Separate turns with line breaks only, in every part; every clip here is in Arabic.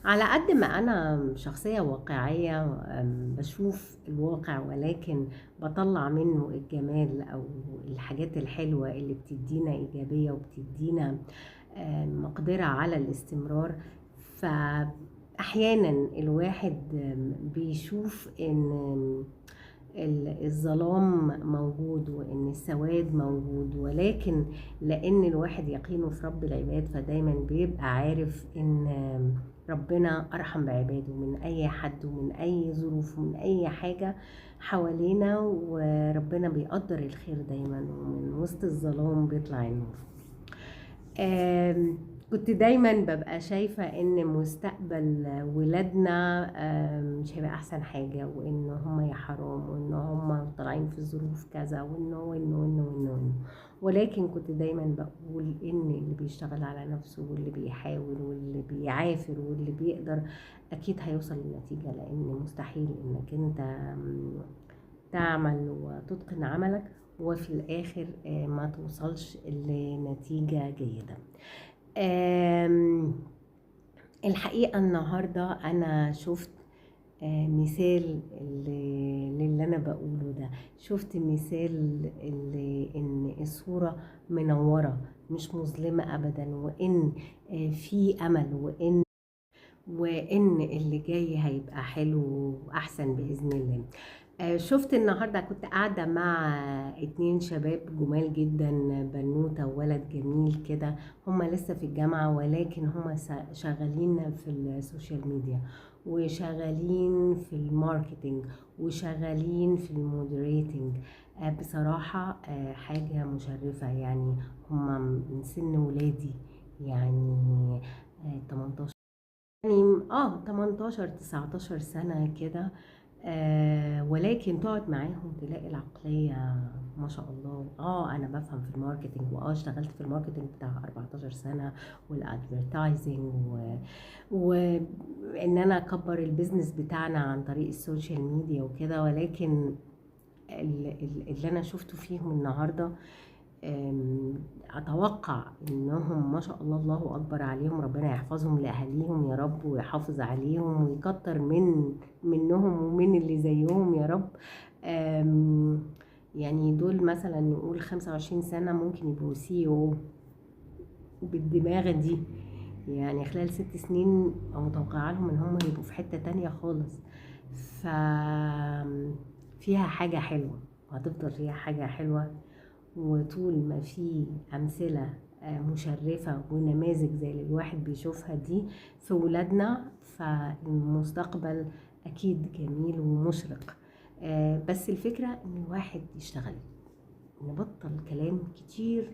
على قد ما أنا شخصية واقعية بشوف الواقع، ولكن بطلع منه الجمال أو الحاجات الحلوة اللي بتدينا إيجابية وبتدينا مقدرة على الاستمرار. فأحيانا الواحد بيشوف إن الظلام موجود وإن السواد موجود، ولكن لأن الواحد يقينه في رب العباد فدايما بيبقى عارف إن ربنا أرحم بعباده من أي حد ومن أي ظروف ومن أي حاجة حوالينا، وربنا بيقدر الخير دايما ومن وسط الظلام بيطلع النور. كنت دايما ببقى شايفة ان مستقبل ولادنا مش هيبقى احسن حاجة، وان هم يا حرام، وان هم طالعين في ظروف كذا، وانه ولكن كنت دايما بقول ان اللي بيشتغل على نفسه واللي بيحاول واللي بيعافر واللي بيقدر اكيد هيوصل للنتيجة، لان مستحيل انك انت تعمل وتتقن عملك وفي الآخر ما توصلش لنتيجة جيدة. الحقيقة النهاردة أنا شفت مثال للي أنا بقوله ده، شفت مثال إن الصورة منورة مش مظلمة أبدا، وإن في أمل، وإن اللي جاي هيبقى حلو وأحسن بإذن الله. شفت النهاردة كنت قاعدة مع 2 شباب جمال جدا، بنوتة وولد جميل كده، هما لسه في الجامعة ولكن هما شغالين في السوشيال ميديا وشغالين في الماركتينج وشغالين في المودريتنج. بصراحة حاجة مشرفة، يعني هما من سن ولادي، يعني 18 يعني 18 19 سنة كده. ولكن تقعد معاهم تلاقي العقلية ما شاء الله. انا بفهم في الماركتينج، اشتغلت في الماركتينج بتاع 14 سنة والادفيرتايزنج وان انا اكبر البيزنس بتاعنا عن طريق السوشيال ميديا وكده. ولكن اللي انا شفته فيهم النهارده اتوقع انهم ما شاء الله، الله اكبر عليهم، ربنا يحفظهم لاهاليهم يا رب ويحافظ عليهم ويكتر منهم ومن اللي زيهم يا رب. يعني دول مثلا نقول 25 سنة ممكن يبقوا CEO بالدماغ دي، يعني خلال 6 سنين متوقعة لهم ان هم يبقوا في حتة تانية خالص. فيها حاجة حلوة وهتفضل فيها حاجة حلوة، وطول ما في أمثلة مشرفة ونماذج زي اللي الواحد بيشوفها دي في ولادنا، فالمستقبل أكيد جميل ومشرق. بس الفكرة إن الواحد يشتغل، نبطل كلام كتير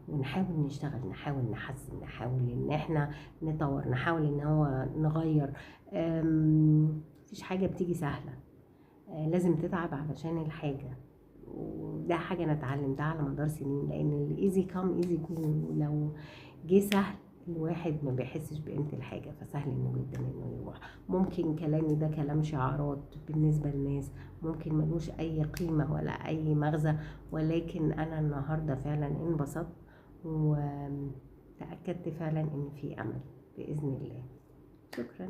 ونحاول نشتغل، نحاول نحسن، نحاول إن احنا نطور، نحاول إن هو نغير. مفيش حاجة بتيجي سهلة، لازم تتعب علشان الحاجة، وده حاجة أنا اتعلمتها على مدار سنين، لأن الإيزي كام إيزي جو، لو جه سهل الواحد ما بيحسش بقيمة الحاجة، فسهل إنه جدا إنه يروح. ممكن كلامي ده كلام شعارات بالنسبة للناس، ممكن ملوش أي قيمة ولا أي مغزى، ولكن أنا النهاردة فعلا انبسطت وتأكدت فعلا إن في أمل بإذن الله. شكرا.